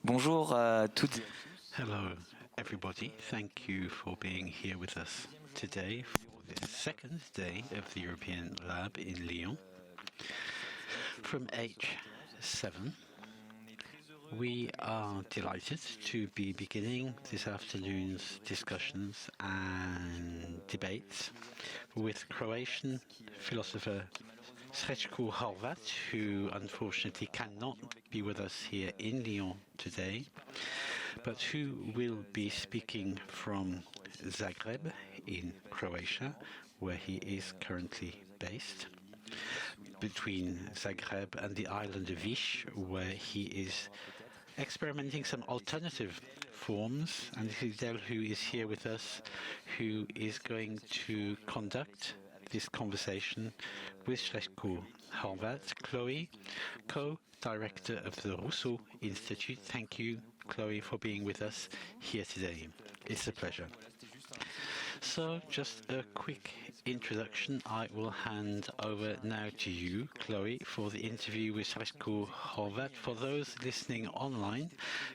Bonjour à toutes. Hello, everybody. Thank you for being here with us today for the second day of the European Lab in Lyon. From H7, we are delighted to be beginning this afternoon's discussions and debates with Croatian philosopher Srećko Horvat, who unfortunately cannot be with us here in Lyon today, but who will be speaking from Zagreb in Croatia, where he is currently based, between Zagreb and the island of Vis, where he is experimenting some alternative forms, and Hidel, who is here with us, who is going to conduct this conversation with Srećko Horvat. Chloe, co-director of the Rousseau Institute. Thank you, Chloe, for being with us here today. It's a pleasure. So, just a quick introduction. I will hand over now to you, Chloe, for the interview with Srećko Horvat. For those listening online,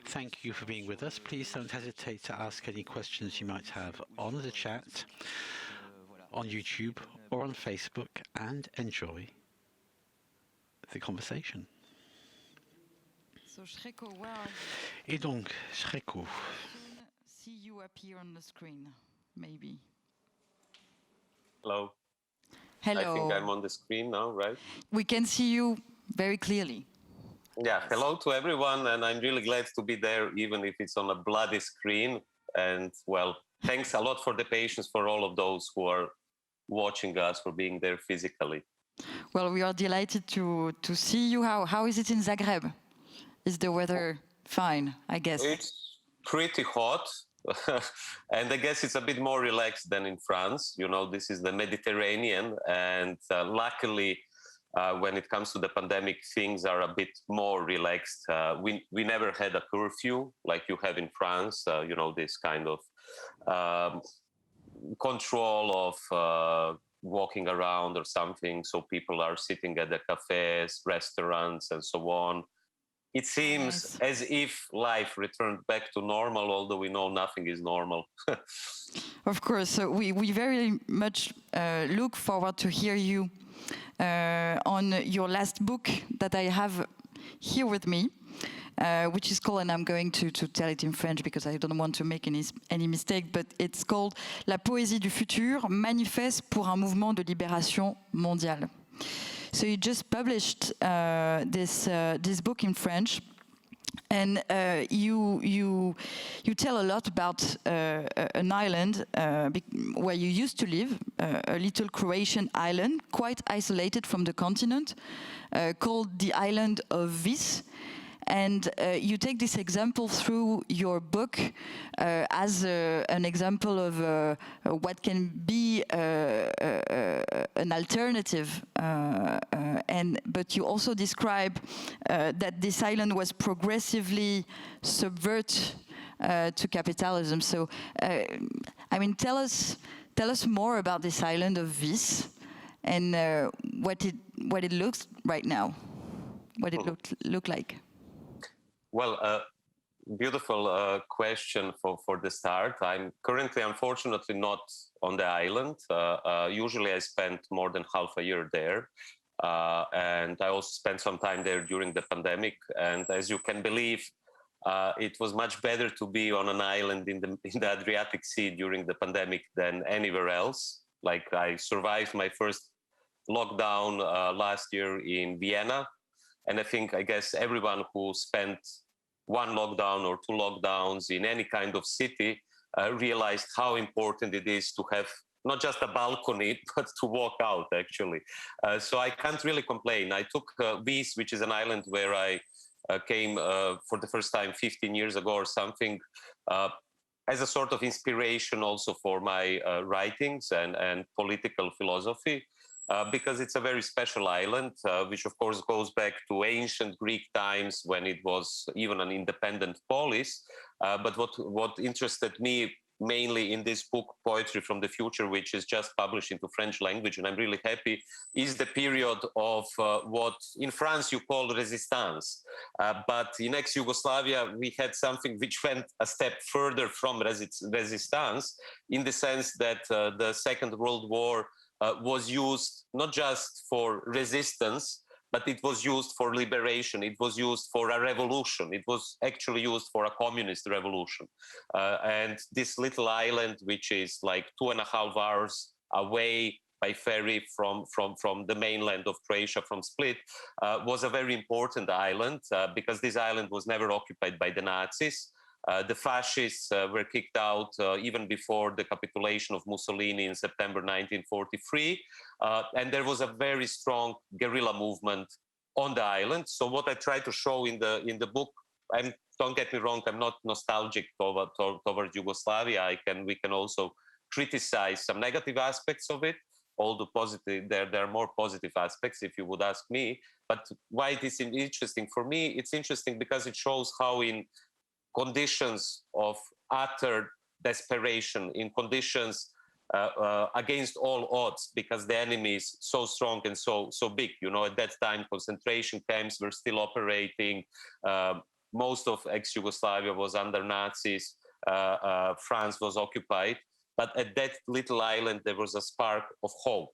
thank you for being with us. Please don't hesitate to ask any questions you might have on the chat, on YouTube or on Facebook, and enjoy the conversation. So, Srećko, where are you? Et donc, Srećko. See you appear on the screen, maybe. Hello. Hello. I think I'm on the screen now, right? We can see you very clearly. Yeah, hello to everyone, and I'm really glad to be there, even if it's on a bloody screen. And, well, thanks a lot for the patience for all of those who are watching us, for being there physically. Well, we are delighted to see you. How is it in Zagreb? Is the weather fine, I guess? It's pretty hot, and I guess it's a bit more relaxed than in France. You know, this is the Mediterranean, and luckily, when it comes to the pandemic, things are a bit more relaxed. We never had a curfew like you have in France, you know, this kind of control of walking around or something. So people are sitting at the cafes, restaurants, and so on. It seems as if life returned back to normal, although we know nothing is normal. Of course. So we very much look forward to hear you on your last book that I have here with me, which is called, and I'm going to tell it in French because I don't want to make any mistake, but it's called La poésie du futur, manifeste pour un mouvement de libération mondiale. So you just published this book in French, and you tell a lot about an island where you used to live, a little Croatian island, quite isolated from the continent, called the island of Vis. And you take this example through your book as an example of what can be an alternative. But you also describe that this island was progressively subvert to capitalism. So, I mean, tell us more about this island of Vis and what it looks right now, what it look like. Well, beautiful question for the start. I'm currently, unfortunately, not on the island. Usually I spent more than half a year there. And I also spent some time there during the pandemic. And as you can believe, it was much better to be on an island in the Adriatic Sea during the pandemic than anywhere else. Like, I survived my first lockdown last year in Vienna. And I guess everyone who spent one lockdown or two lockdowns in any kind of city realized how important it is to have not just a balcony, but to walk out, actually. So I can't really complain. I took Vis, which is an island where I came for the first time 15 years ago or something, as a sort of inspiration also for my writings and political philosophy. Because it's a very special island, which of course goes back to ancient Greek times when it was even an independent polis. But what interested me mainly in this book, Poetry from the Future, which is just published into French language, and I'm really happy, is the period of what in France you call resistance. But in ex-Yugoslavia, we had something which went a step further from resistance, in the sense that the Second World War was used not just for resistance, but it was used for liberation. It was used for a revolution. It was actually used for a communist revolution. And this little island, which is like 2.5 hours away by ferry from the mainland of Croatia, from Split, was a very important island because this island was never occupied by the Nazis. The fascists were kicked out even before the capitulation of Mussolini in September 1943. And there was a very strong guerrilla movement on the island. So what I try to show in the book, and don't get me wrong, I'm not nostalgic towards Yugoslavia. We can also criticize some negative aspects of it. Although positive, there are more positive aspects, if you would ask me. But why it is interesting for me? It's interesting because it shows how in conditions of utter desperation, in conditions against all odds, because the enemy is so strong and so big. You know, at that time, concentration camps were still operating. Most of ex-Yugoslavia was under Nazis. France was occupied. But at that little island, there was a spark of hope.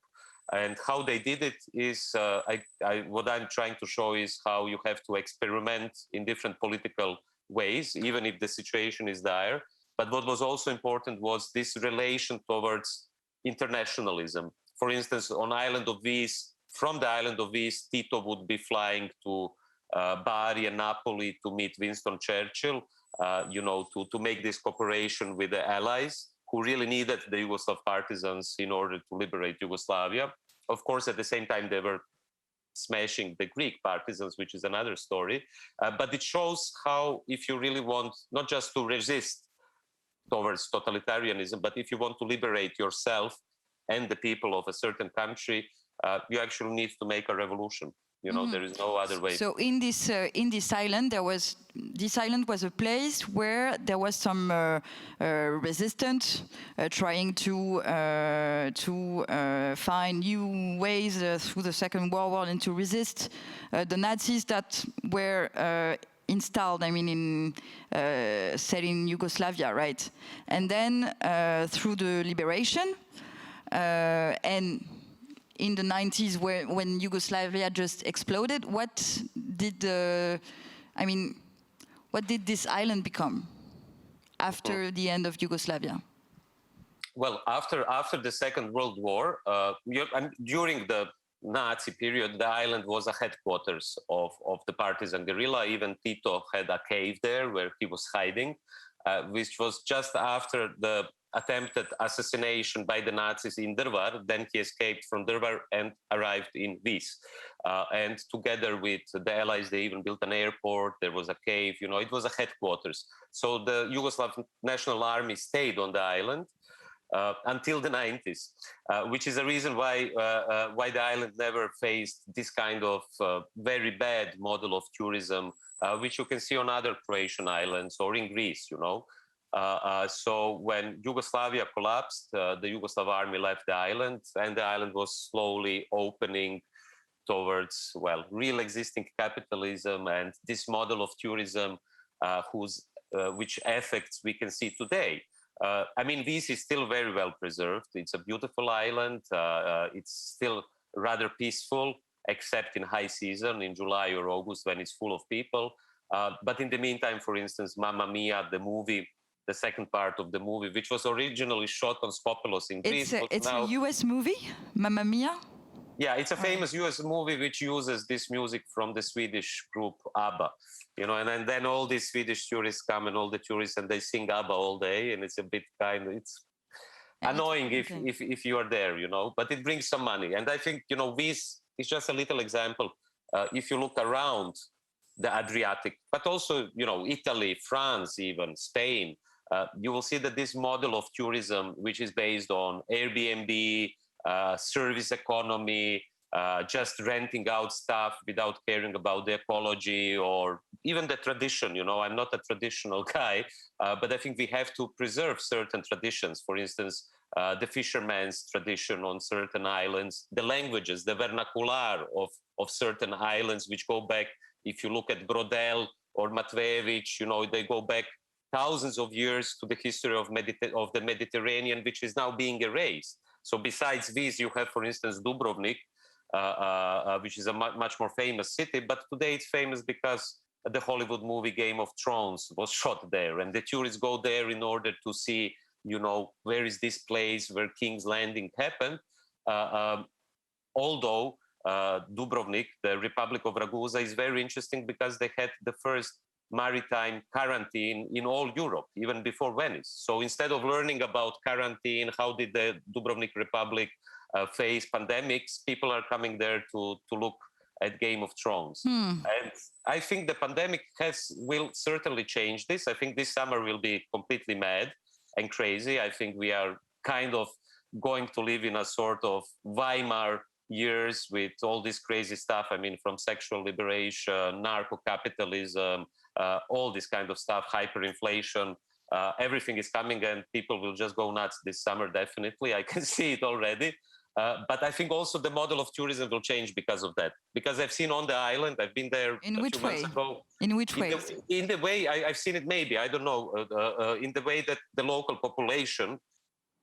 And how they did it is, what I'm trying to show is how you have to experiment in different political ways, even if the situation is dire. But what was also important was this relation towards internationalism. For instance, on island of Vis, from the island of Vis, Tito would be flying to Bari and Napoli to meet Winston Churchill, to make this cooperation with the Allies, who really needed the Yugoslav partisans in order to liberate Yugoslavia. Of course, at the same time, they were smashing the Greek partisans, which is another story. But it shows how, if you really want not just to resist towards totalitarianism, but if you want to liberate yourself and the people of a certain country, you actually need to make a revolution. You know, there is no other way. So in this island, this island was a place where there was some resistance, trying to find new ways through the Second World War and to resist the Nazis that were installed, set in Yugoslavia, right? And then through the liberation and in the 90s, when Yugoslavia just exploded, what did this island become after the end of Yugoslavia? Well, after the Second World War, during the Nazi period, the island was a headquarters of the partisan guerrilla. Even Tito had a cave there where he was hiding, which was just after the attempted assassination by the Nazis in Drvar. Then he escaped from Drvar and arrived in Vis. And together with the Allies, they even built an airport. There was a cave, it was a headquarters. So the Yugoslav National Army stayed on the island until the 90s, which is a reason why the island never faced this kind of very bad model of tourism, which you can see on other Croatian islands or in Greece, So when Yugoslavia collapsed, the Yugoslav army left the island, and the island was slowly opening towards, real existing capitalism and this model of tourism, which effects we can see today. Vis is still very well preserved. It's a beautiful island. It's still rather peaceful, except in high season, in July or August, when it's full of people. But in the meantime, for instance, Mamma Mia, the movie, the second part of the movie, which was originally shot on Skopelos in Greece. It's a US movie, Mamma Mia? Yeah, it's a famous US movie which uses this music from the Swedish group ABBA. And then all these Swedish tourists come, and all the tourists, and they sing ABBA all day, and it's a bit it's annoying if you are there, but it brings some money. And I think, Vis is just a little example. If you look around the Adriatic, but also, Italy, France, even Spain, you will see that this model of tourism, which is based on Airbnb, service economy, just renting out stuff without caring about the ecology or even the tradition. I'm not a traditional guy, but I think we have to preserve certain traditions. For instance, the fisherman's tradition on certain islands, the languages, the vernacular of certain islands, which go back, if you look at Brodel or Matvejevic, they go back thousands of years to the history of the Mediterranean, which is now being erased. So besides these, you have, for instance, Dubrovnik, which is a much more famous city, but today it's famous because the Hollywood movie Game of Thrones was shot there, and the tourists go there in order to see, where is this place where King's Landing happened. Although Dubrovnik, the Republic of Ragusa, is very interesting because they had the first maritime quarantine in all Europe, even before Venice. So instead of learning about quarantine, how did the Dubrovnik Republic face pandemics, people are coming there to look at Game of Thrones. And I think the pandemic will certainly change this. I think this summer will be completely mad and crazy. I think we are kind of going to live in a sort of Weimar years with all this crazy stuff. I mean, from sexual liberation, narco-capitalism, all this kind of stuff, hyperinflation, everything is coming, and people will just go nuts this summer, definitely. I can see it already. But I think also the model of tourism will change because of that. Because I've seen on the island, I've been there a few months ago. In which way? In the way, I've seen it maybe, I don't know, in the way that the local population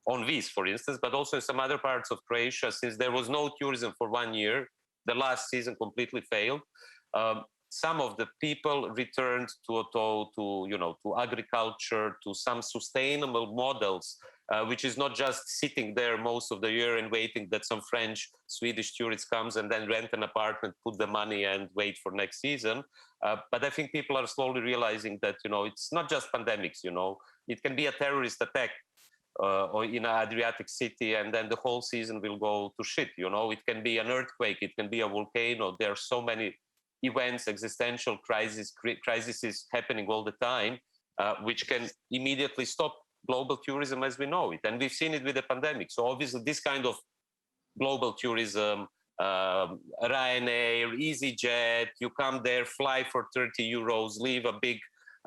on Vis, for instance, but also in some other parts of Croatia, since there was no tourism for 1 year, the last season completely failed. Some of the people returned to agriculture, to some sustainable models, which is not just sitting there most of the year and waiting that some French, Swedish tourist comes and then rent an apartment, put the money and wait for next season. But I think people are slowly realizing that, it's not just pandemics, it can be a terrorist attack or in an Adriatic city, and then the whole season will go to shit. It can be an earthquake, it can be a volcano. There are so many events, existential crises happening all the time, which can immediately stop global tourism as we know it. And we've seen it with the pandemic. So obviously this kind of global tourism, Ryanair, EasyJet, you come there, fly for 30 euros, leave a big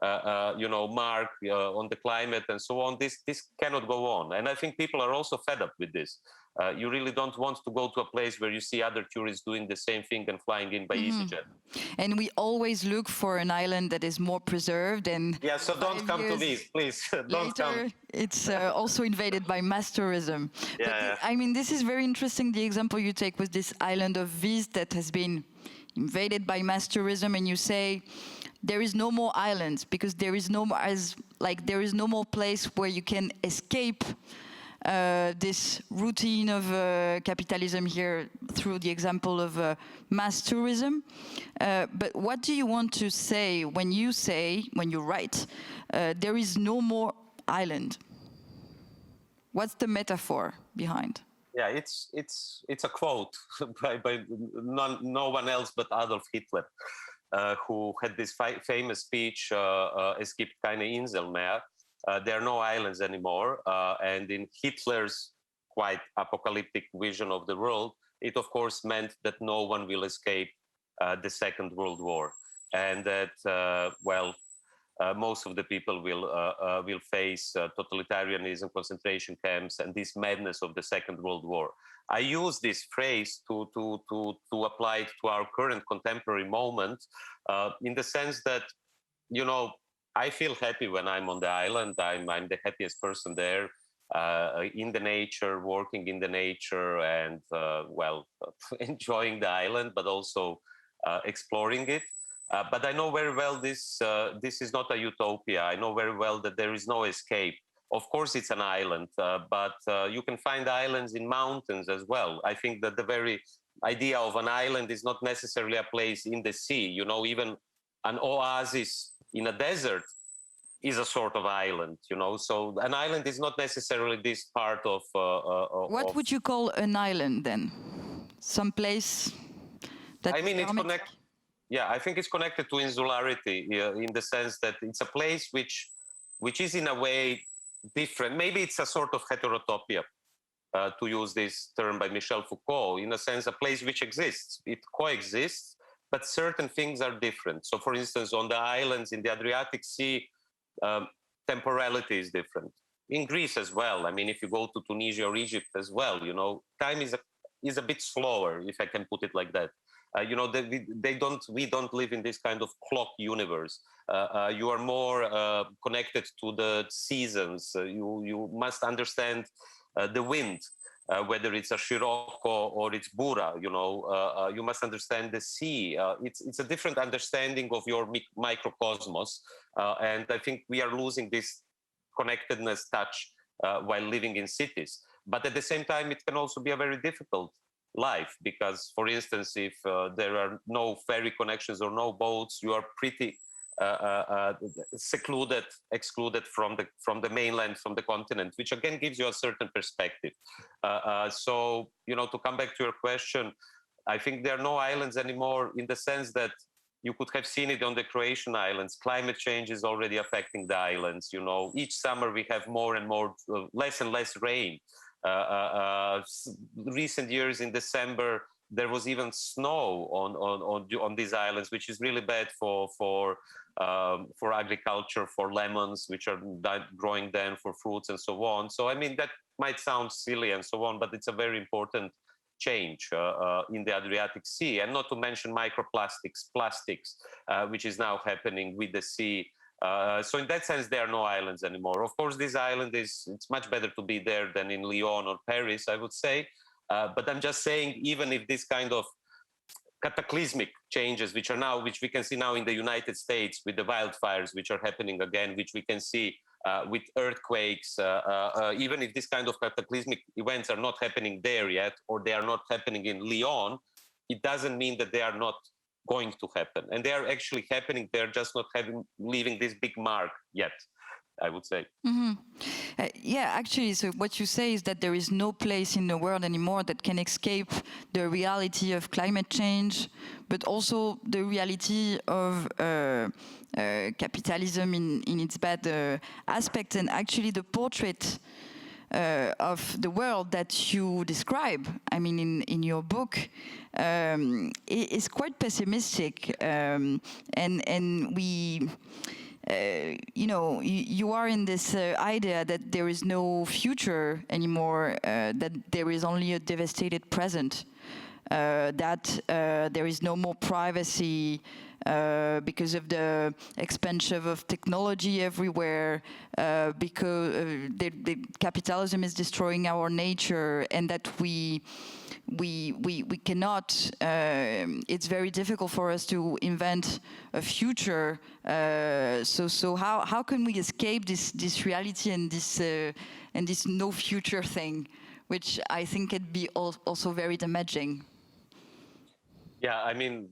mark on the climate and so on. This cannot go on. And I think people are also fed up with this. You really don't want to go to a place where you see other tourists doing the same thing and flying in by EasyJet. And we always look for an island that is more preserved. And yeah, so don't come to these, please. Don't come. It's also invaded by mass tourism. Yeah. I mean, this is very interesting, the example you take with this island of Vis that has been invaded by mass tourism, and you say there is no more islands because there is no more place where you can escape this routine of capitalism here through the example of mass tourism. But what do you want to say when you write, there is no more island? What's the metaphor behind? Yeah, it's a quote by no one else but Adolf Hitler, who had this famous speech, Es gibt keine Insel mehr. There are no islands anymore. And in Hitler's quite apocalyptic vision of the world, it of course meant that no one will escape the Second World War. And that, most of the people will face totalitarianism, concentration camps, and this madness of the Second World War. I use this phrase to apply it to our current contemporary moment, in the sense that, I feel happy when I'm on the island. I'm the happiest person there, in the nature, working in the nature, and enjoying the island, but also exploring it. But I know very well this is not a utopia. I know very well that there is no escape. Of course, it's an island, but you can find islands in mountains as well. I think that the very idea of an island is not necessarily a place in the sea. Even an oasis in a desert is a sort of island, So an island is not necessarily this part of... What would you call an island then? Some place that... I mean, I think it's connected to insularity, in the sense that it's a place which is in a way different. Maybe it's a sort of heterotopia. to use this term by Michel Foucault, in a sense, a place which exists. It coexists, but certain things are different. So, for instance, on the islands in the Adriatic Sea, temporality is different. In Greece as well. I mean, if you go to Tunisia or Egypt as well, time is a bit slower, if I can put it like that. We don't live in this kind of clock universe. You are more connected to the seasons. You must understand the wind, whether it's a Scirocco or it's Bura. You must understand the sea. It's a different understanding of your microcosmos, and I think we are losing this connectedness touch while living in cities. But at the same time, it can also be a very difficult life because, for instance, if there are no ferry connections or no boats, you are pretty secluded, excluded from the mainland, from the continent, which again gives you a certain perspective. So, to come back to your question, I think there are no islands anymore in the sense that you could have seen it on the Croatian islands. Climate change is already affecting the islands. Each summer we have more and more, less and less rain. Recent years in December, there was even snow on these islands, which is really bad for agriculture, for lemons, which are growing then, for fruits and so on. So, I mean, that might sound silly and so on, but it's a very important change in the Adriatic Sea, and not to mention microplastics, plastics, which is now happening with the sea. So in that sense, there are no islands anymore. Of course, this island it's much better to be there than in Lyon or Paris, I would say. But I'm just saying, even if this kind of cataclysmic changes, which we can see now in the United States with the wildfires, which are happening again, which we can see with earthquakes, even if this kind of cataclysmic events are not happening there yet, or they are not happening in Lyon, it doesn't mean that they are not going to happen. And they are actually happening. They're just not leaving this big mark yet, I would say. Mm-hmm. Yeah, actually, so what you say is that there is no place in the world anymore that can escape the reality of climate change, but also the reality of capitalism in its bad aspects. And actually, the portrait of the world that you describe, I mean, in your book, is quite pessimistic, and we. You are in this idea that there is no future anymore, that there is only a devastated present, that there is no more privacy because of the expansion of technology everywhere, because the capitalism is destroying our nature, and that we cannot, it's very difficult for us to invent a future. So how can we escape this reality and this no future thing, which I think can be also very damaging? Yeah, I mean,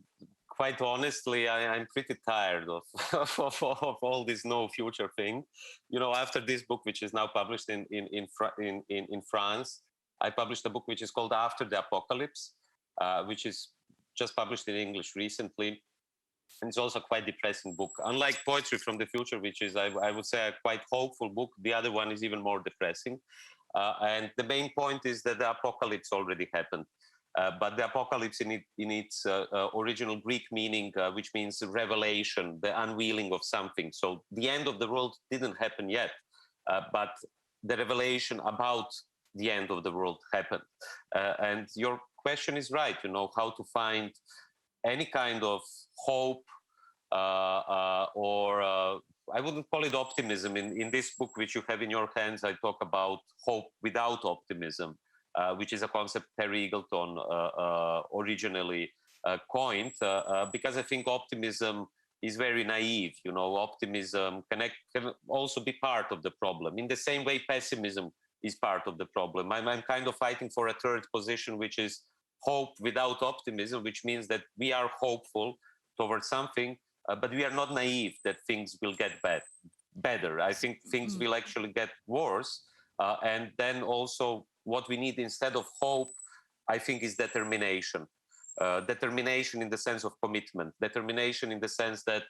quite honestly, I'm pretty tired of all this no future thing. After this book, which is now published in France, I published a book which is called After the Apocalypse, which is just published in English recently. And it's also a quite depressing book. Unlike Poetry from the Future, which is, I would say, a quite hopeful book, the other one is even more depressing. And the main point is that the apocalypse already happened. But the apocalypse in its original Greek meaning, which means revelation, the unveiling of something. So the end of the world didn't happen yet, but the revelation about the end of the world happened. And your question is right, how to find any kind of hope, or I wouldn't call it optimism. In this book, which you have in your hands, I talk about hope without optimism, which is a concept Terry Eagleton originally coined, because I think optimism is very naive. Optimism can also be part of the problem. In the same way, pessimism is part of the problem. I'm kind of fighting for a third position, which is hope without optimism, which means that we are hopeful towards something, but we are not naive that things will get better. I think things will actually get worse. And then also what we need instead of hope, I think, is determination. Determination in the sense of commitment. Determination in the sense that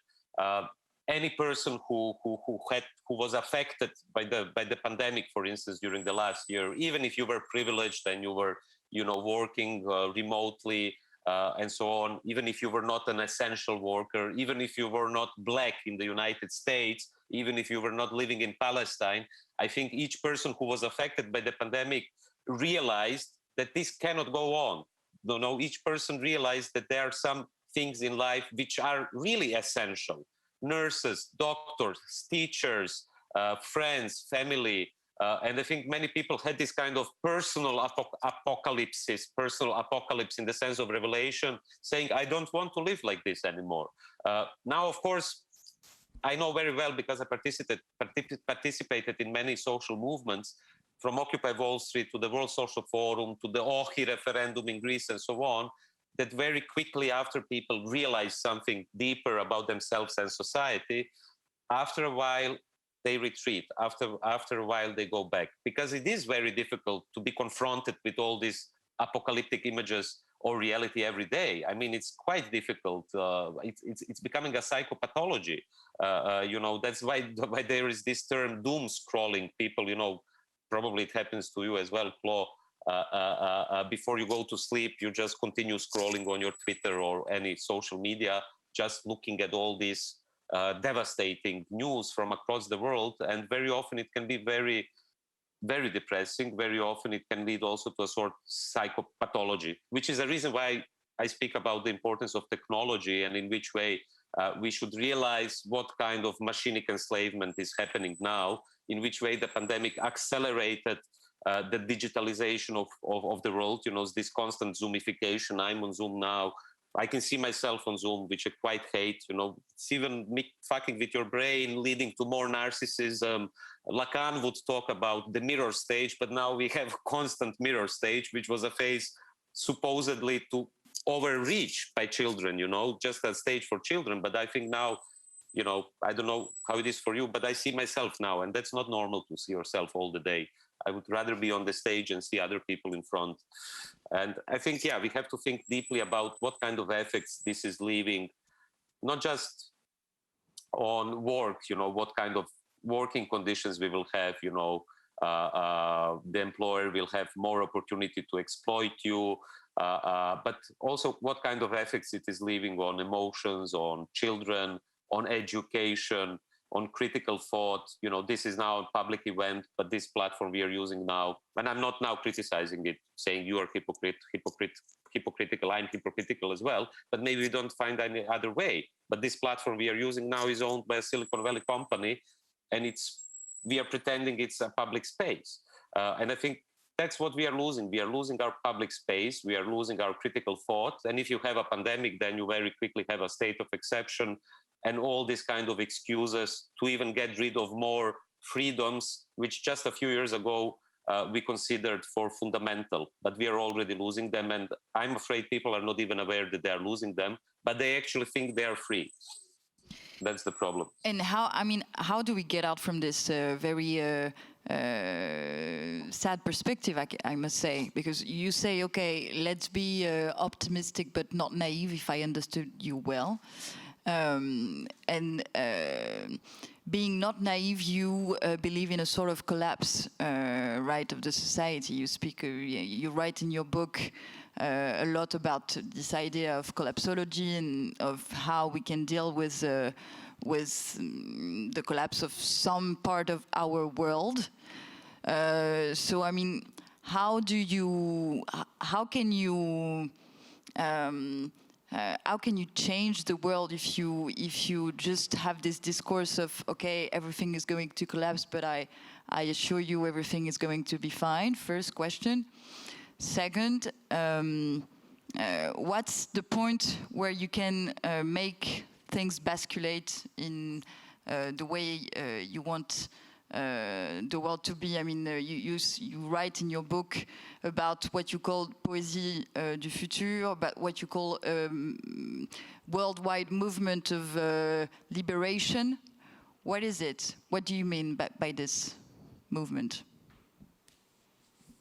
any person who was affected by the pandemic, for instance, during the last year, even if you were privileged and you were, working remotely and so on, even if you were not an essential worker, even if you were not Black in the United States, even if you were not living in Palestine, I think each person who was affected by the pandemic realized that this cannot go on. Each person realized that there are some things in life which are really essential. Nurses, doctors, teachers, friends, family. And I think many people had this kind of personal apocalypse in the sense of revelation, saying, I don't want to live like this anymore. Now, of course, I know very well, because I participated in many social movements, from Occupy Wall Street to the World Social Forum to the OHI referendum in Greece and so on, that very quickly after people realize something deeper about themselves and society, after a while they retreat, after a while they go back, because it is very difficult to be confronted with all these apocalyptic images or reality every day. I mean, it's quite difficult. It's becoming a psychopathology. That's why there is this term doom scrolling. People, probably it happens to you as well, Flo. Before you go to sleep, you just continue scrolling on your Twitter or any social media, just looking at all these devastating news from across the world. And very often it can be very, very depressing. Very often it can lead also to a sort of psychopathology, which is a reason why I speak about the importance of technology and in which way we should realize what kind of machinic enslavement is happening now, in which way the pandemic accelerated the digitalization of the world, this constant Zoomification. I'm on Zoom now. I can see myself on Zoom, which I quite hate. It's even fucking with your brain, leading to more narcissism. Lacan would talk about the mirror stage, but now we have constant mirror stage, which was a phase supposedly to overreach by children, just a stage for children. But I think now, I don't know how it is for you, but I see myself now, and that's not normal to see yourself all the day. I would rather be on the stage and see other people in front. And I think, we have to think deeply about what kind of effects this is leaving, not just on work, what kind of working conditions we will have, the employer will have more opportunity to exploit you, but also what kind of effects it is leaving on emotions, on children, on education, on critical thought. This is now a public event, but this platform we are using now, and I'm not now criticizing it, saying you are hypocritical, I'm hypocritical as well, but maybe we don't find any other way. But this platform we are using now is owned by a Silicon Valley company, and we are pretending it's a public space. And I think that's what we are losing. We are losing our public space. We are losing our critical thought. And if you have a pandemic, then you very quickly have a state of exception and all these kind of excuses to even get rid of more freedoms, which just a few years ago we considered for fundamental, but we are already losing them. And I'm afraid people are not even aware that they are losing them, but they actually think they are free. That's the problem. And how do we get out from this very sad perspective, I must say? Because you say, okay, let's be optimistic but not naive, if I understood you well. Being not naive, you believe in a sort of collapse, right, of the society. You write in your book a lot about this idea of collapsology and of how we can deal with the collapse of some part of our world. So, how can you change the world if you just have this discourse of, okay, everything is going to collapse, but I assure you everything is going to be fine? First question. Second, what's the point where you can make things basculate in the way you want the world to be? You write in your book about what you call poésie du futur, about what you call worldwide movement of liberation. What is it? What do you mean by this movement?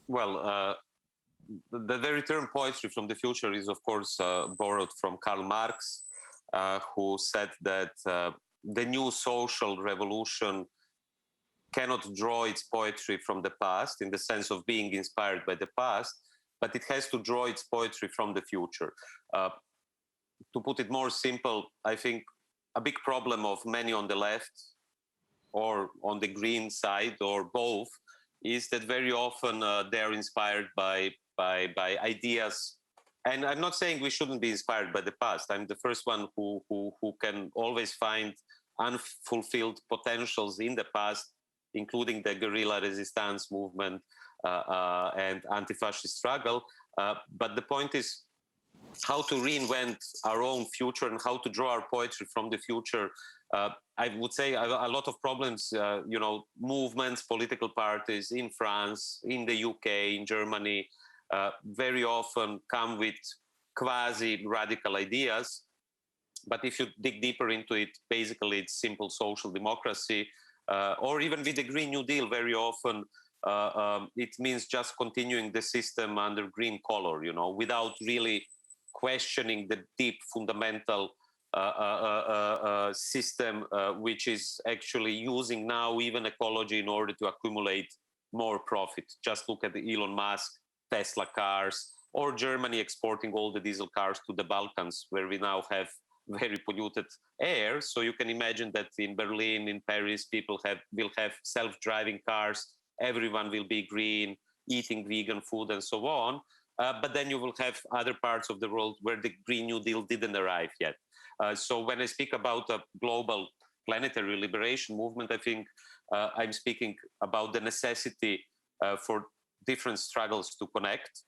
Well, the very term poetry from the future is, of course, borrowed from Karl Marx, who said that the new social revolution cannot draw its poetry from the past in the sense of being inspired by the past, but it has to draw its poetry from the future. To put it more simple, I think a big problem of many on the left or on the green side or both is that very often they're inspired by ideas. And I'm not saying we shouldn't be inspired by the past. I'm the first one who can always find unfulfilled potentials in the past, including the guerrilla resistance movement and anti-fascist struggle. But the point is how to reinvent our own future and how to draw our poetry from the future. I would say a lot of problems, movements, political parties in France, in the UK, in Germany, very often come with quasi-radical ideas. But if you dig deeper into it, basically it's simple social democracy, or even with the Green New Deal, very often it means just continuing the system under green color, without really questioning the deep fundamental system, which is actually using now even ecology in order to accumulate more profit. Just look at the Elon Musk, Tesla cars, or Germany exporting all the diesel cars to the Balkans, where we now have very polluted air. So you can imagine that in Berlin, in Paris, people will have self-driving cars. Everyone will be green, eating vegan food and so on. But then you will have other parts of the world where the Green New Deal didn't arrive yet. So when I speak about a global planetary liberation movement, I think I'm speaking about the necessity for different struggles to connect.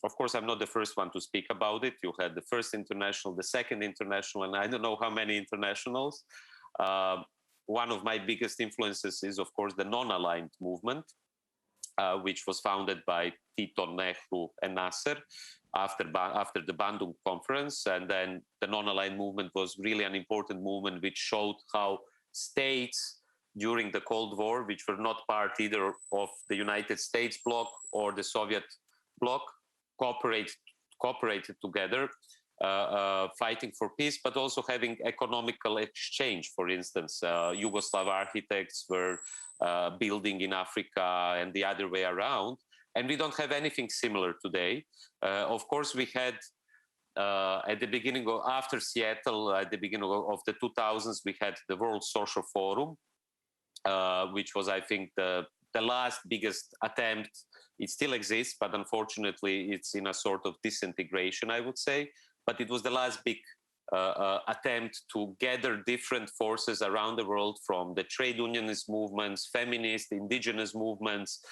Of course, I'm not the first one to speak about it. You had the first international, the second international, and I don't know how many internationals. One of my biggest influences is, of course, the non-aligned movement, which was founded by Tito, Nehru, and Nasser after the Bandung conference. And then the non-aligned movement was really an important movement which showed how states during the Cold War, which were not part either of the United States bloc or the Soviet bloc, cooperated together, fighting for peace, but also having economical exchange. For instance, Yugoslav architects were building in Africa and the other way around. And we don't have anything similar today. Of course, we had at the beginning of, after Seattle, at the beginning of the 2000s, we had the World Social Forum, which was, I think, the last biggest attempt. It still exists, but unfortunately, it's in a sort of disintegration, I would say. But it was the last big attempt to gather different forces around the world, from the trade unionist movements, feminist, indigenous movements,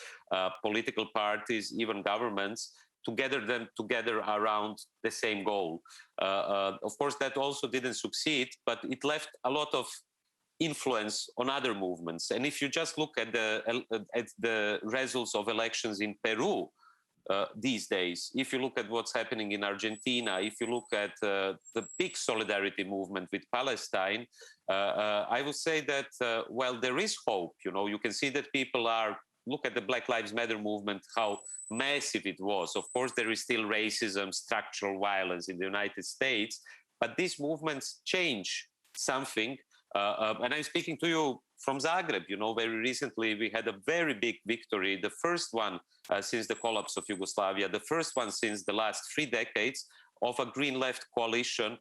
political parties, even governments, to gather them together around the same goal. Of course, that also didn't succeed, but it left a lot of influence on other movements. And if you just look at the results of elections in Peru these days, if you look at what's happening in Argentina, if you look at the big solidarity movement with Palestine, I would say that, well, there is hope. You can see that people are, look at the Black Lives Matter movement, how massive it was. Of course, there is still racism, structural violence in the United States, but these movements change something. And I'm speaking to you from Zagreb. Very recently we had a very big victory, the first one since the collapse of Yugoslavia, the first one since the last 3 decades, of a green left coalition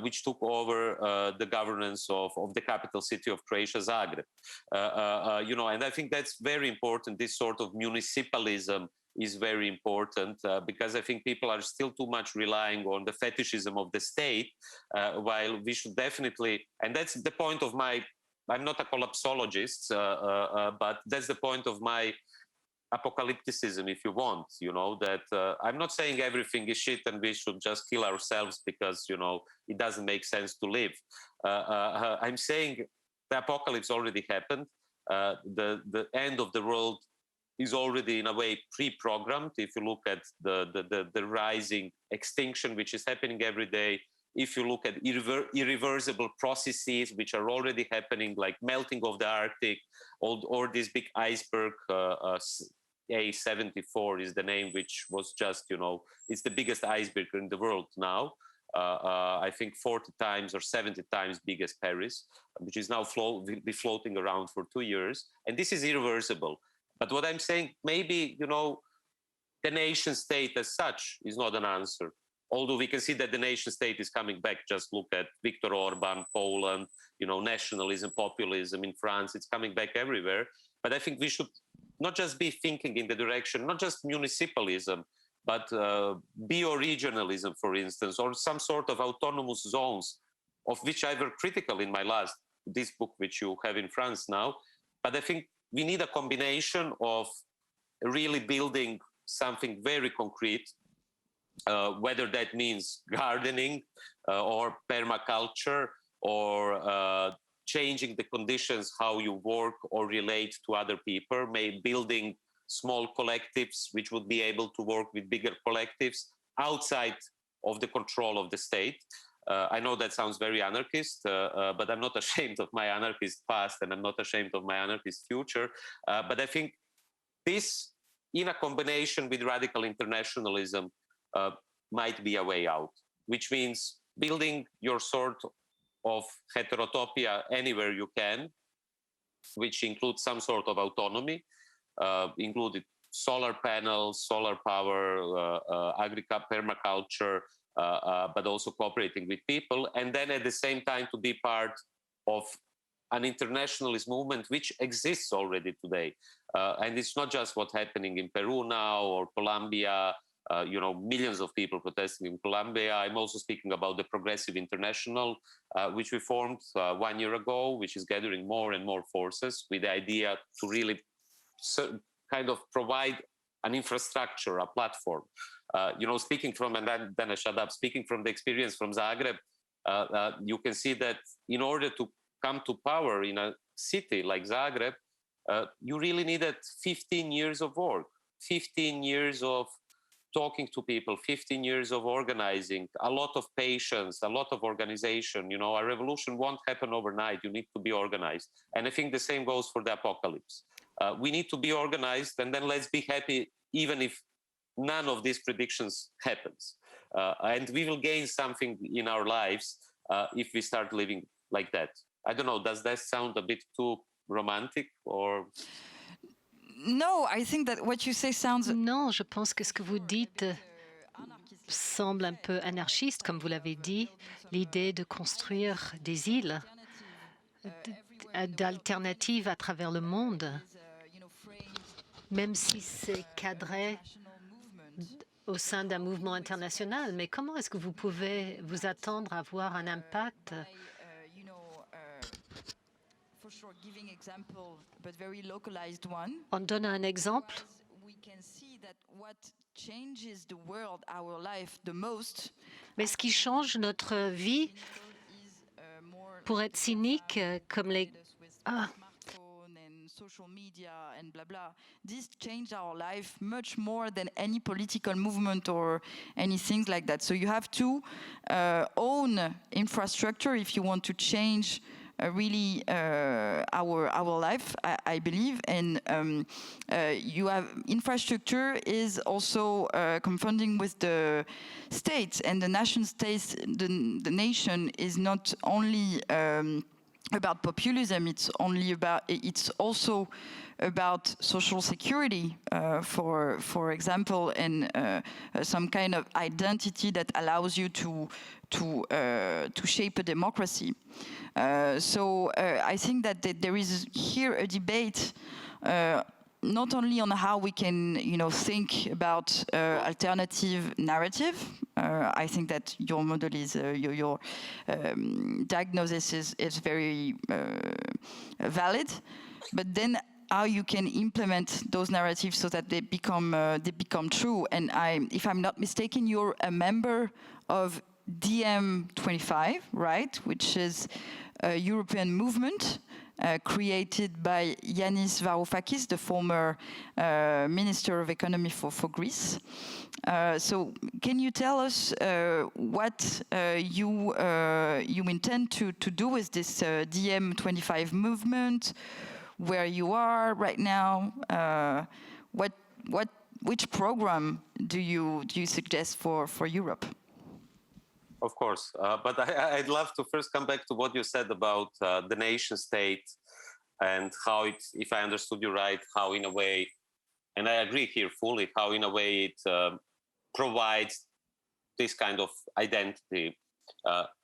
which took over the governance of the capital city of Croatia, Zagreb. And I think that's very important. This sort of municipalism is very important because I think people are still too much relying on the fetishism of the state, while we should definitely, and that's the point of I'm not a collapsologist, but that's the point of my apocalypticism, if you want, that I'm not saying everything is shit and we should just kill ourselves because, it doesn't make sense to live. I'm saying the apocalypse already happened. The end of the world is already in a way pre-programmed. If you look at the rising extinction, which is happening every day, if you look at irreversible processes which are already happening, like melting of the Arctic, or this big iceberg, A74 is the name, which was just, it's the biggest iceberg in the world now. I think 40 times or 70 times big as Paris, which is now will be floating around for 2 years. And this is irreversible. But what I'm saying, maybe, the nation state as such is not an answer. Although we can see that the nation state is coming back. Just look at Viktor Orban, Poland, nationalism, populism in France, it's coming back everywhere. But I think we should not just be thinking in the direction, not just municipalism, but bioregionalism, for instance, or some sort of autonomous zones, of which I were critical in this book, which you have in France now. But I think we need a combination of really building something very concrete, whether that means gardening or permaculture or changing the conditions how you work or relate to other people, maybe building small collectives which would be able to work with bigger collectives outside of the control of the state. I know that sounds very anarchist, but I'm not ashamed of my anarchist past and I'm not ashamed of my anarchist future. But I think this, in a combination with radical internationalism, might be a way out, which means building your sort of heterotopia anywhere you can, which includes some sort of autonomy, included solar panels, solar power, agriculture, permaculture, but also cooperating with people. And then at the same time to be part of an internationalist movement which exists already today. And it's not just what's happening in Peru now or Colombia, millions of people protesting in Colombia. I'm also speaking about the Progressive International, which we formed 1 year ago, which is gathering more and more forces with the idea to really kind of provide an infrastructure, a platform. Speaking from, and then I shut up, speaking from the experience from Zagreb, you can see that in order to come to power in a city like Zagreb, you really needed 15 years of work, 15 years of talking to people, 15 years of organizing, a lot of patience, a lot of organization. A revolution won't happen overnight. You need to be organized. And I think the same goes for the apocalypse. We need to be organized, and then let's be happy even if none of these predictions happens. And we will gain something in our lives if we start living like that. I don't know, does that sound a bit too romantic or... No, I think that what you say sounds... Non, je pense que ce que vous dites semble un peu anarchiste, comme vous l'avez dit, l'idée de construire des îles d'alternatives à travers le monde, même si c'est cadré au sein d'un mouvement international. Mais comment est-ce que vous pouvez vous attendre à avoir un impact ? On donne un exemple. Mais ce qui change notre vie, pour être cynique, comme les... social media and blah blah, this changed our life much more than any political movement or anything like that. So you have to own infrastructure if you want to change really our life, I believe. And you have infrastructure is also confronting with the states, and the nation states. The nation is not only about populism. It's also about social security, for example, and some kind of identity that allows you to shape a democracy. So I think that there is here a debate. Not only on how we can, think about alternative narrative. I think that your model is your diagnosis is very valid, but then how you can implement those narratives so that they become true. And if I'm not mistaken, you're a member of DM25, right? Which is a European movement. Created by Yanis Varoufakis, the former Minister of Economy for Greece. So can you tell us what you intend to do with this DM25 movement, where you are right now? Which program do you suggest for Europe? Of course. But I'd love to first come back to what you said about the nation state and how it, if I understood you right, how in a way, and I agree here fully, how in a way it provides this kind of identity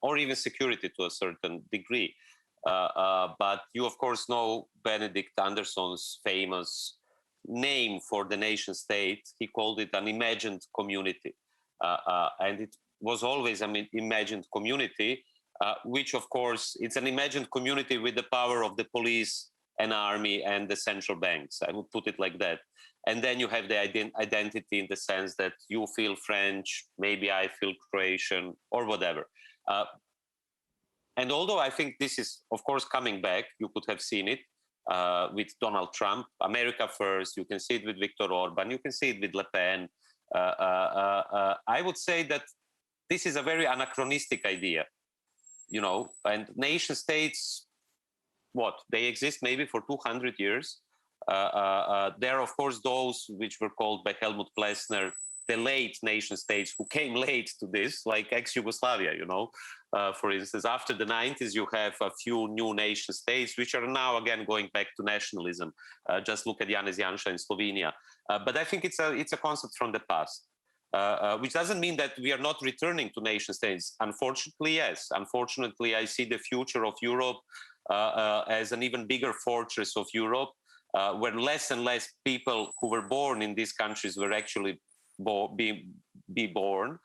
or even security to a certain degree. But you, of course, know Benedict Anderson's famous name for the nation state. He called it an imagined community. And it was always an imagined community, which, of course, it's an imagined community with the power of the police and army and the central banks. I would put it like that. And then you have the identity in the sense that you feel French, maybe I feel Croatian, or whatever. And although I think this is, of course, coming back, you could have seen it with Donald Trump, America first, you can see it with Viktor Orban, you can see it with Le Pen. I would say that this is a very anachronistic idea, you know, and nation states, they exist maybe for 200 years. There are, of course, those which were called by Helmut Plessner the late nation states who came late to this, like ex-Yugoslavia, you know. For instance, after the 90s, you have a few new nation states which are now again going back to nationalism. Just look at Janez Janša in Slovenia. But I think it's a concept from the past, which doesn't mean that we are not returning to nation states. Unfortunately, yes. Unfortunately, I see the future of Europe as an even bigger fortress of Europe, where less and less people who were born in these countries were actually be born.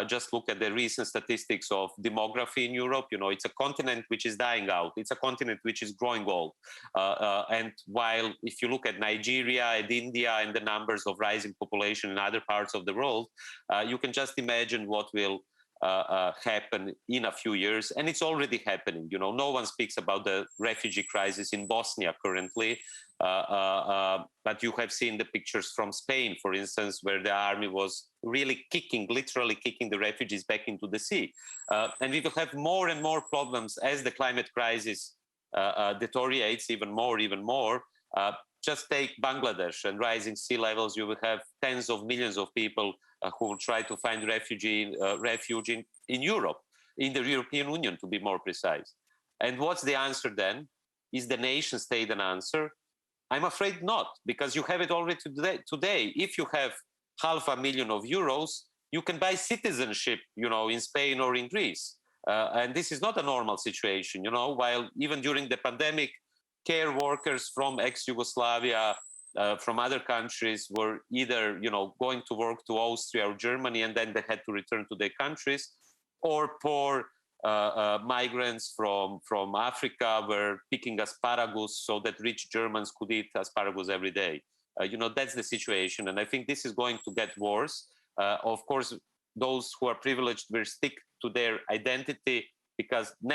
Just look at the recent statistics of demography in Europe. You know, it's a continent which is dying out. It's a continent which is growing old. And while if you look at Nigeria and India and the numbers of rising population in other parts of the world, you can just imagine what will happen in a few years, and it's already happening. You know, no one speaks about the refugee crisis in Bosnia currently, but you have seen the pictures from Spain, for instance, where the army was really literally kicking the refugees back into the sea. And we will have more and more problems as the climate crisis deteriorates even more. Just take Bangladesh and rising sea levels. You will have tens of millions of people who will try to find refuge in Europe, in the European Union, to be more precise. And what's the answer then? Is the nation state an answer? I'm afraid not, because you have it already today. If you have €500,000, you can buy citizenship, you know, in Spain or in Greece. And this is not a normal situation, you know, while even during the pandemic, care workers from ex-Yugoslavia, from other countries were either, you know, going to work to Austria or Germany, and then they had to return to their countries, or poor migrants from Africa were picking asparagus so that rich Germans could eat asparagus every day. You know, that's the situation. And I think this is going to get worse. Of course, those who are privileged will stick to their identity, because the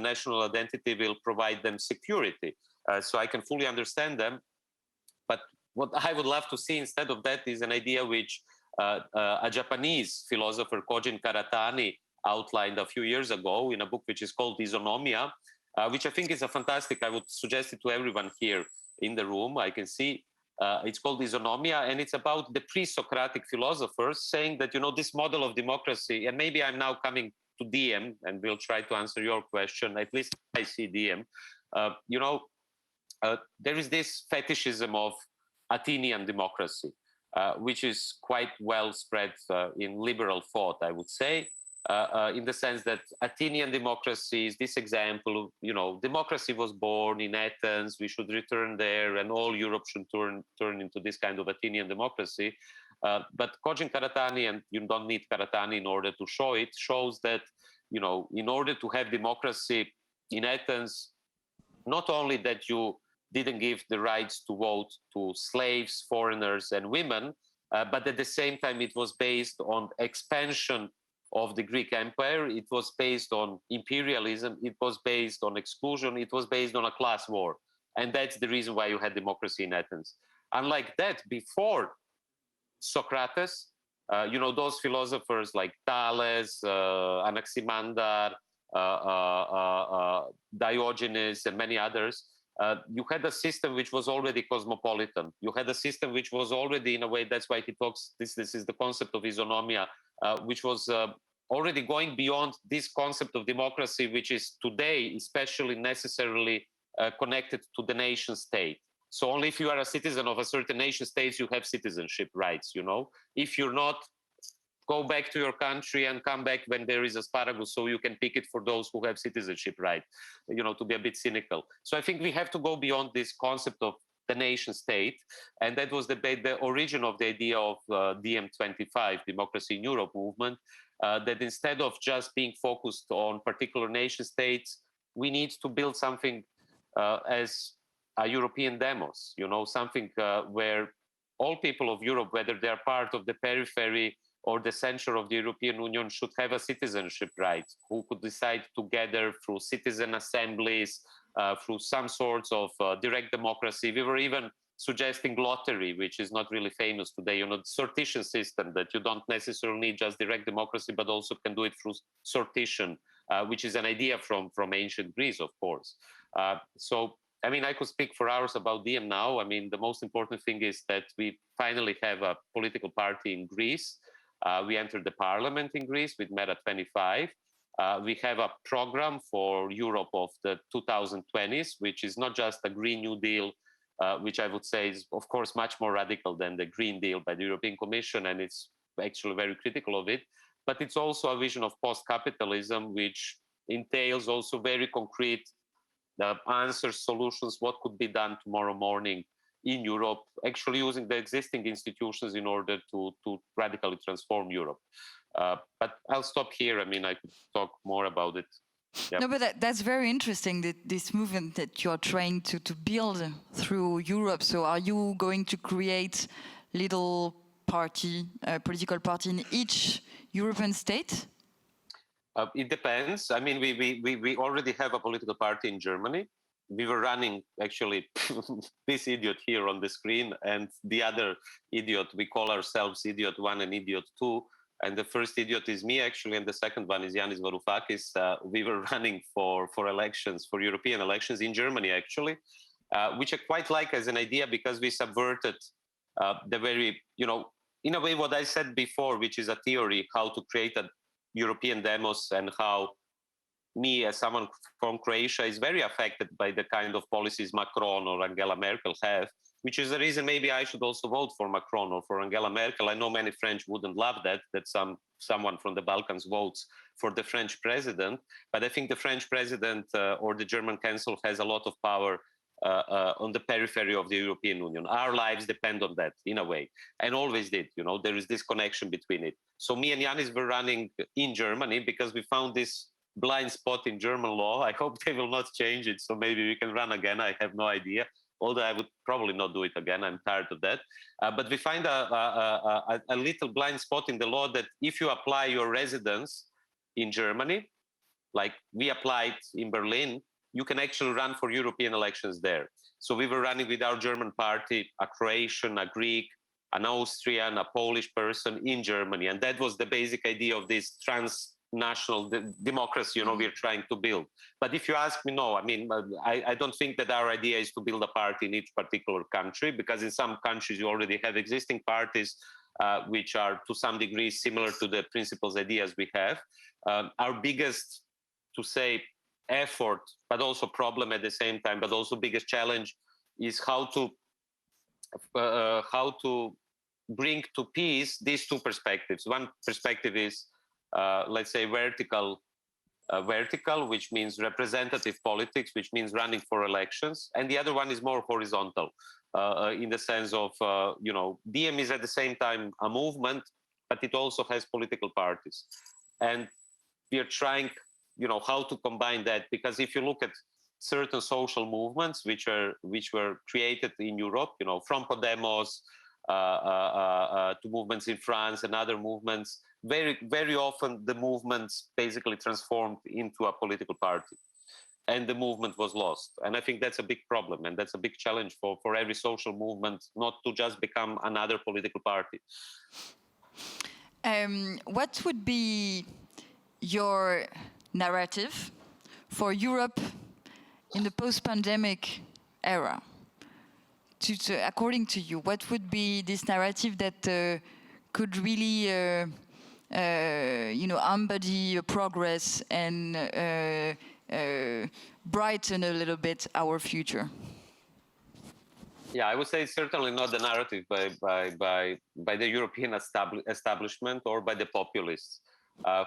national identity will provide them security. So I can fully understand them. But what I would love to see instead of that is an idea which a Japanese philosopher, Kojin Karatani, outlined a few years ago in a book which is called Isonomia, which I think is a fantastic, I would suggest it to everyone here in the room. I can see it's called Isonomia, and it's about the pre-Socratic philosophers saying that, you know, this model of democracy, and maybe I'm now coming to DM, and we'll try to answer your question. At least I see DM. You know, there is this fetishism of Athenian democracy, which is quite well spread in liberal thought, I would say, in the sense that Athenian democracy is this example. You know, democracy was born in Athens. We should return there, and all Europe should turn into this kind of Athenian democracy. But Kojin Karatani, and you don't need Karatani in order to show it, shows that, you know, in order to have democracy in Athens, not only that you didn't give the rights to vote to slaves, foreigners, and women, but at the same time it was based on expansion of the Greek Empire. It was based on imperialism. It was based on exclusion. It was based on a class war. And that's the reason why you had democracy in Athens. Unlike that, before Socrates, you know, those philosophers like Thales, Anaximander, Diogenes, and many others, you had a system which was already cosmopolitan. You had a system which was already, in a way, that's why he talks, this is the concept of isonomia, which was already going beyond this concept of democracy, which is today especially necessarily connected to the nation state. So only if you are a citizen of a certain nation state, you have citizenship rights, you know. If you're not, go back to your country and come back when there is asparagus, so you can pick it for those who have citizenship right, you know, to be a bit cynical. So I think we have to go beyond this concept of the nation state. And that was the origin of the idea of DiEM25, Democracy in Europe movement, that instead of just being focused on particular nation states, we need to build something as a European demos, you know, something where all people of Europe, whether they are part of the periphery or the center of the European Union, should have a citizenship right, who could decide together through citizen assemblies, through some sorts of direct democracy. We were even suggesting lottery, which is not really famous today, you know, the sortition system, that you don't necessarily need just direct democracy, but also can do it through sortition, which is an idea from ancient Greece, of course. So, I mean, I could speak for hours about DiEM now. I mean, the most important thing is that we finally have a political party in Greece. We entered the parliament in Greece with Meta25. We have a program for Europe of the 2020s, which is not just a Green New Deal, which I would say is, of course, much more radical than the Green Deal by the European Commission, and it's actually very critical of it. But it's also a vision of post-capitalism, which entails also very concrete answers, solutions, what could be done tomorrow morning in Europe, actually using the existing institutions in order to radically transform Europe. But I'll stop here. I mean, I could talk more about it. Yep. No, but that's very interesting, this movement that you're trying to build through Europe. So are you going to create little political party in each European state? It depends. I mean, we already have a political party in Germany. We were running, actually, this idiot here on the screen and the other idiot. We call ourselves Idiot 1 and Idiot 2. And the first idiot is me, actually, and the second one is Yanis Varoufakis. We were running for elections, for European elections in Germany, actually, which I quite like as an idea because we subverted the very, you know, in a way what I said before, which is a theory, how to create a European demos and how me as someone from Croatia is very affected by the kind of policies Macron or Angela Merkel have, which is the reason maybe I should also vote for Macron or for Angela Merkel. I know many French wouldn't love that someone from the Balkans votes for the French president, but I think the French president or the German Council has a lot of power on the periphery of the European Union. Our lives depend on that in a way, and always did. You know, there is this connection between it. So me and Yanis were running in Germany because we found this blind spot in German law. I hope they will not change it, so maybe we can run again. I have no idea, although I would probably not do it again. I'm tired of that. But we find a little blind spot in the law that if you apply your residence in Germany, like we applied in Berlin, you can actually run for European elections there. So we were running with our German party, a Croatian, a Greek, an Austrian, a Polish person in Germany. And that was the basic idea of this transnational democracy, you know, we're trying to build. But if you ask me, no, I mean, I don't think that our idea is to build a party in each particular country, because in some countries you already have existing parties which are to some degree similar to the principles, ideas we have. Our biggest, to say, effort, but also problem at the same time, but also biggest challenge is how to bring to peace these two perspectives. One perspective is, let's say, vertical, which means representative politics, which means running for elections. And the other one is more horizontal, in the sense of, you know, DiEM is at the same time a movement, but it also has political parties. And we are trying, you know, how to combine that, because if you look at certain social movements which were created in Europe, you know, from Podemos to movements in France and other movements, very, very often the movements basically transformed into a political party, and the movement was lost. And I think that's a big problem, and that's a big challenge for every social movement, not to just become another political party. What would be your narrative for Europe in the post-pandemic era? According to you, what would be this narrative that could really embody progress and brighten a little bit our future? Yeah, I would say it's certainly not the narrative by the European establishment or by the populists,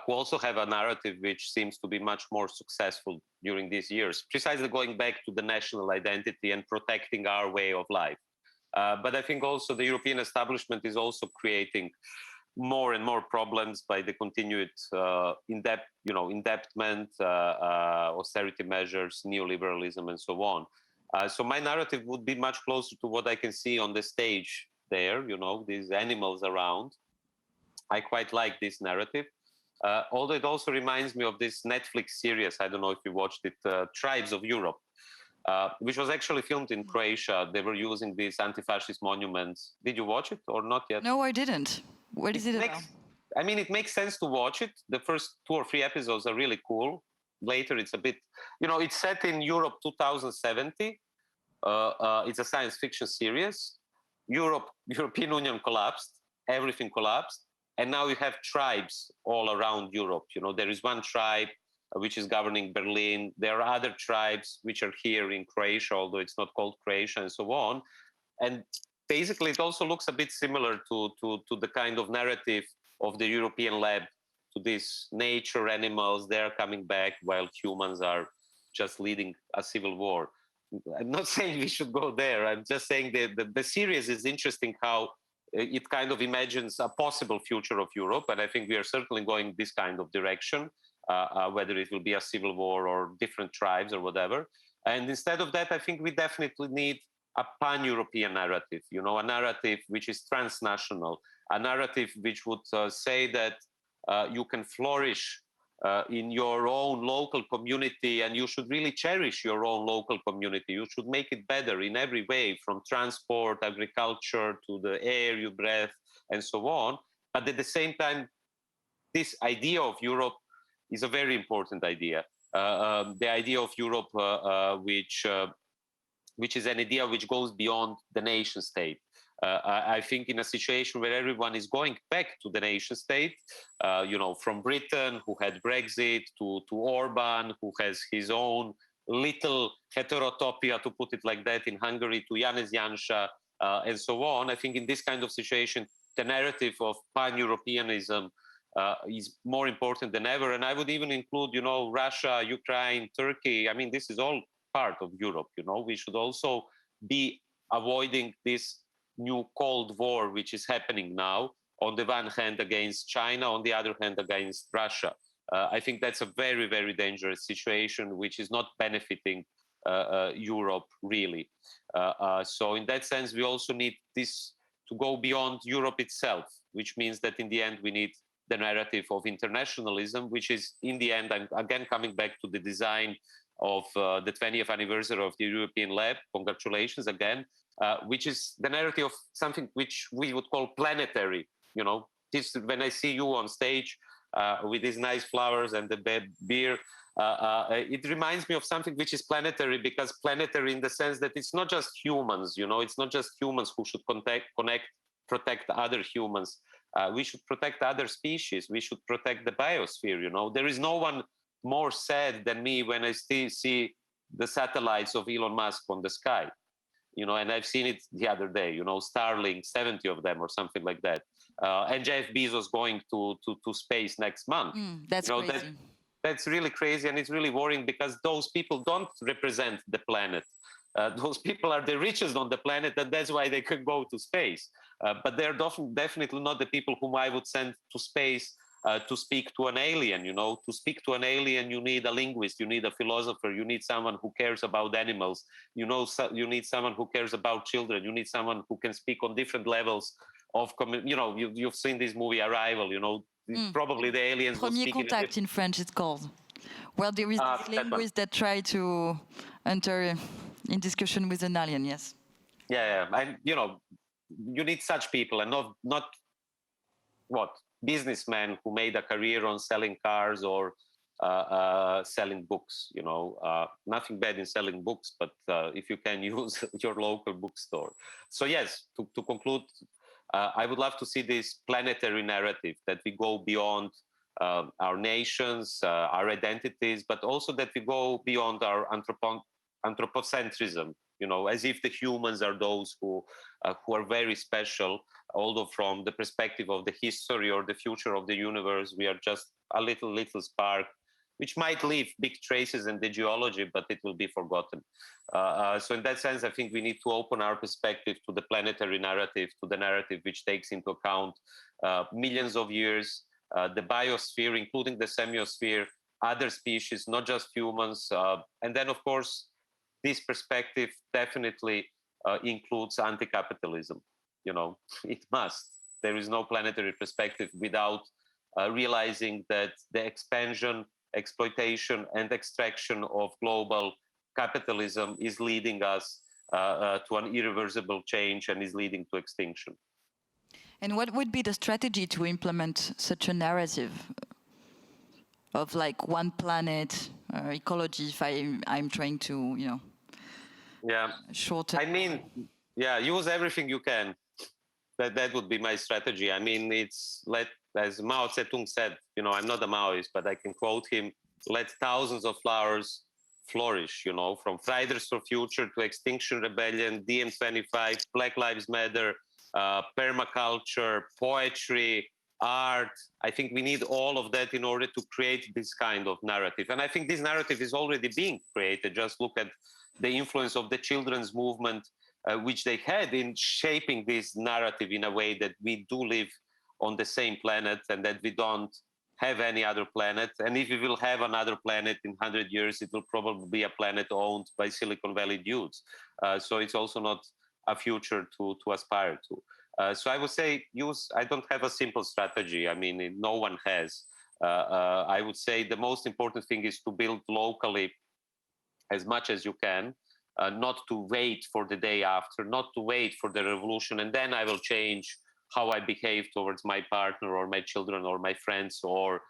who also have a narrative which seems to be much more successful during these years, precisely going back to the national identity and protecting our way of life. But I think also the European establishment is also creating more and more problems by the continued indebtment, austerity measures, neoliberalism, and so on. So my narrative would be much closer to what I can see on the stage there, these animals around. I quite like this narrative. Although it also reminds me of this Netflix series, I don't know if you watched it, Tribes of Europe, which was actually filmed in Croatia. They were using these anti-fascist monuments. Did you watch it or not yet? No, I didn't. What is it about? I mean, it makes sense to watch it. The first 2 or 3 episodes are really cool. Later, it's a bit, it's set in Europe 2070. It's a science fiction series. European Union collapsed. Everything collapsed. And now you have tribes all around Europe. There is one tribe which is governing Berlin. There are other tribes which are here in Croatia, although it's not called Croatia, and so on. And basically, it also looks a bit similar to the kind of narrative of the European lab, to these nature animals. They're coming back while humans are just leading a civil war. I'm not saying we should go there. I'm just saying that the series is interesting how it kind of imagines a possible future of Europe. And I think we are certainly going this kind of direction, whether it will be a civil war or different tribes or whatever. And instead of that, I think we definitely need a pan-European narrative, a narrative which is transnational, a narrative which would say that you can flourish in your own local community, and you should really cherish your own local community. You should make it better in every way, from transport, agriculture, to the air you breathe, and so on. But at the same time, this idea of Europe is a very important idea. The idea of Europe, which is an idea which goes beyond the nation state. I think in a situation where everyone is going back to the nation state, from Britain, who had Brexit, to Orban, who has his own little heterotopia, to put it like that, in Hungary, to Yanis Janša, and so on. I think in this kind of situation, the narrative of pan-Europeanism is more important than ever. And I would even include, Russia, Ukraine, Turkey. I mean, this is all part of Europe. We should also be avoiding this new Cold War, which is happening now, on the one hand against China, on the other hand against Russia. I think that's a very, very dangerous situation, which is not benefiting Europe, really. So in that sense, we also need this to go beyond Europe itself, which means that in the end, we need the narrative of internationalism, which is, in the end, I'm again coming back to the design of the 20th anniversary of the European Lab. Congratulations again. Which is the narrative of something which we would call planetary. This, when I see you on stage with these nice flowers and the beer, it reminds me of something which is planetary, because planetary in the sense that it's not just humans, it's not just humans who should protect other humans. We should protect other species. We should protect the biosphere. There is no one more sad than me when I still see the satellites of Elon Musk on the sky. And I've seen it the other day, Starlink, 70 of them or something like that. And Jeff Bezos going to space next month. That's crazy. That's really crazy, and it's really worrying, because those people don't represent the planet. Those people are the richest on the planet, and that's why they could go to space. But they're definitely not the people whom I would send to space to speak to an alien. To speak to an alien, you need a linguist, you need a philosopher, you need someone who cares about animals, you need someone who cares about children, you need someone who can speak on different levels of you've seen this movie Arrival. Probably the aliens will Premier speak contact in French, it's called. Well, there is this linguist that try to enter in discussion with an alien. Yes. Yeah, and you need such people, and not businessmen who made a career on selling cars or selling books. Nothing bad in selling books, but if you can use your local bookstore. So yes, to conclude, I would love to see this planetary narrative, that we go beyond our nations, our identities, but also that we go beyond our anthropocentrism, as if the humans are those who are very special, although from the perspective of the history or the future of the universe, we are just a little spark, which might leave big traces in the geology, but it will be forgotten. So in that sense, I think we need to open our perspective to the planetary narrative, to the narrative which takes into account millions of years, the biosphere, including the semiosphere, other species, not just humans. And then, of course, this perspective definitely includes anti-capitalism. It must. There is no planetary perspective without realizing that the expansion, exploitation, and extraction of global capitalism is leading us to an irreversible change and is leading to extinction. And what would be the strategy to implement such a narrative of like one planet, ecology, if I'm trying to, shorten? I mean, use everything you can. That would be my strategy. I mean, as Mao Zedong said, I'm not a Maoist, but I can quote him, let thousands of flowers flourish, from Fridays for Future to Extinction Rebellion, DiEM25, Black Lives Matter, permaculture, poetry, art. I think we need all of that in order to create this kind of narrative. And I think this narrative is already being created. Just look at the influence of the children's movement, which they had in shaping this narrative in a way that we do live on the same planet and that we don't have any other planet. And if we will have another planet in 100 years, it will probably be a planet owned by Silicon Valley dudes. So it's also not a future to aspire to. So I would say I don't have a simple strategy. I mean, no one has. I would say the most important thing is to build locally as much as you can, not to wait for the day after, not to wait for the revolution, and then I will change how I behave towards my partner or my children or my friends or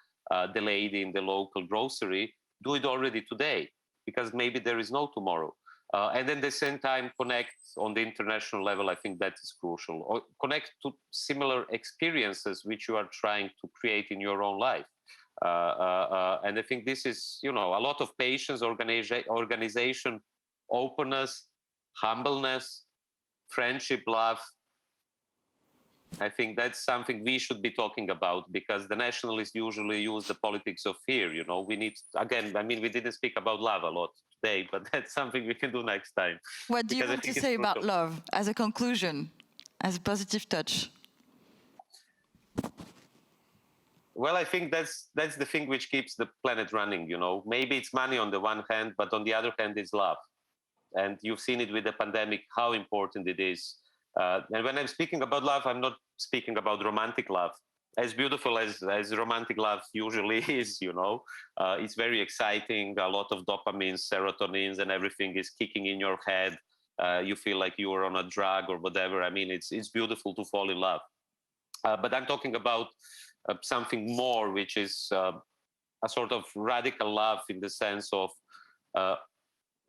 the lady in the local grocery. Do it already today, because maybe there is no tomorrow. And then at the same time, connect on the international level. I think that is crucial. Or connect to similar experiences which you are trying to create in your own life. And I think this is, a lot of patience, organization, openness, humbleness, friendship, love. I think that's something we should be talking about, because the nationalists usually use the politics of fear. We need, again, I mean, we didn't speak about love a lot today, but that's something we can do next time. What do you want to say about love as a conclusion, as a positive touch? Well, I think that's the thing which keeps the planet running. Maybe it's money on the one hand, but on the other hand, it's love. And you've seen it with the pandemic, how important it is. And when I'm speaking about love, I'm not speaking about romantic love. As beautiful as romantic love usually is, it's very exciting. A lot of dopamines, serotonins, and everything is kicking in your head. You feel like you are on a drug or whatever. I mean, it's beautiful to fall in love. But I'm talking about something more, which is a sort of radical love in the sense of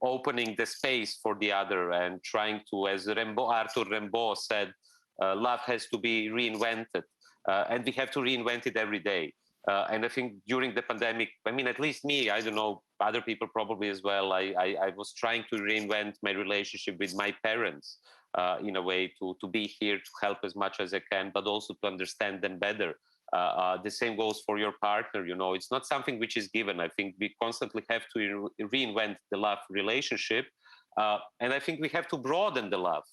opening the space for the other and trying to, as Arthur Rimbaud said, love has to be reinvented. And we have to reinvent it every day. And I think during the pandemic, I mean, at least me, I don't know, other people probably as well, I was trying to reinvent my relationship with my parents in a way to be here to help as much as I can, but also to understand them better. The same goes for your partner. It's not something which is given. I think we constantly have to reinvent the love relationship. And I think we have to broaden the love,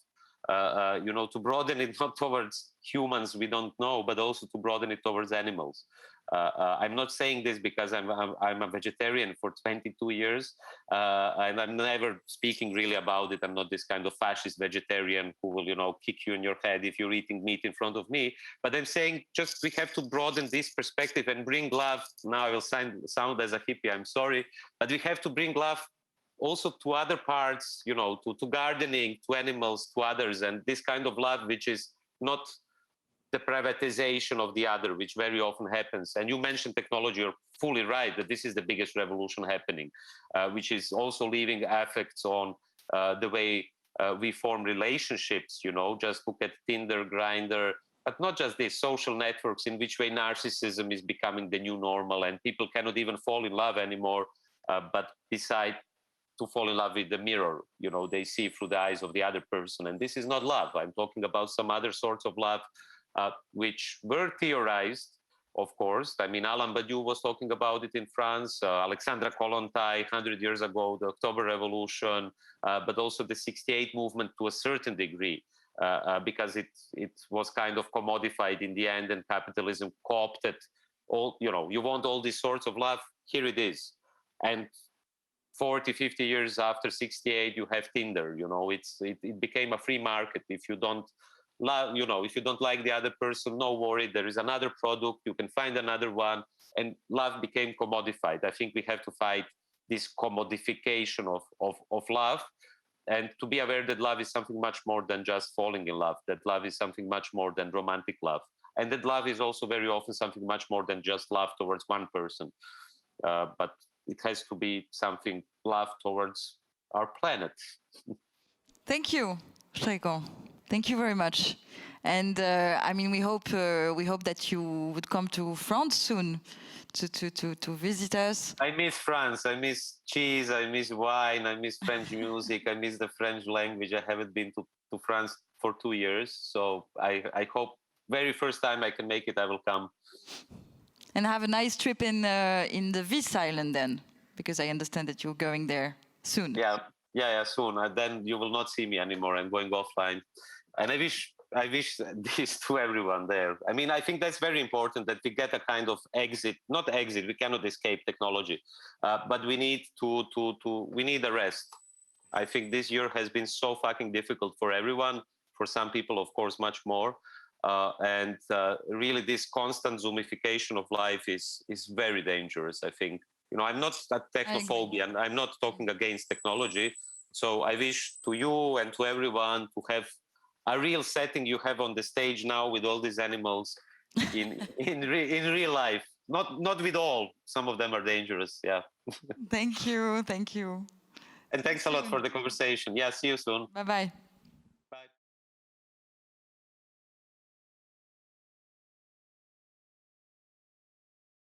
to broaden it not towards humans we don't know, but also to broaden it towards animals. I'm not saying this because I'm a vegetarian for 22 years, and I'm never speaking really about it. I'm not this kind of fascist vegetarian who will, kick you in your head if you're eating meat in front of me. But I'm saying just we have to broaden this perspective and bring love. Now I will sound as a hippie, I'm sorry, but we have to bring love also to other parts, to gardening, to animals, to others, and this kind of love which is not the privatization of the other, which very often happens. And you mentioned technology, you're fully right that this is the biggest revolution happening, which is also leaving effects on the way we form relationships. Just look at Tinder, Grindr, but not just this, social networks in which way narcissism is becoming the new normal and people cannot even fall in love anymore, but decide to fall in love with the mirror. You know, they see through the eyes of the other person. And this is not love. I'm talking about some other sorts of love, which were theorized, of course. I mean, Alain Badiou was talking about it in France, Alexandra Kollontai 100 years ago, the October Revolution, but also the 68 movement to a certain degree, because it was kind of commodified in the end and capitalism co-opted all, you know, you want all these sorts of love, here it is. And 40, 50 years after 68, you have Tinder, you know, it became a free market. If you don't love, you know, if you don't like the other person, no worry, there is another product, you can find another one, and love became commodified. I think we have to fight this commodification of love, and to be aware that love is something much more than just falling in love, that love is something much more than romantic love, and that love is also very often something much more than just love towards one person, but it has to be something love towards our planet. Thank you, Srećko. Thank you very much. And I mean, we hope that you would come to France soon to visit us. I miss France. I miss cheese. I miss wine. I miss French music. I miss the French language. I haven't been to France for 2 years. So I hope very first time I can make it, I will come. And have a nice trip in the Vis Island then, because I understand that you're going there soon. Yeah, soon. Then you will not see me anymore. I'm going offline. And I wish this to everyone there. I mean, I think that's very important that we get a kind of not exit, we cannot escape technology, but we need we need a rest. I think this year has been so fucking difficult for everyone, for some people, of course, much more. And really this constant zoomification of life is very dangerous, I think. You know, I'm not a technophobia and I'm not talking against technology. So I wish to you and to everyone to have a real setting you have on the stage now with all these animals in real life. Not with all. Some of them are dangerous. Yeah. Thank you. And thanks a lot for the conversation. Yeah, see you soon. Bye-bye.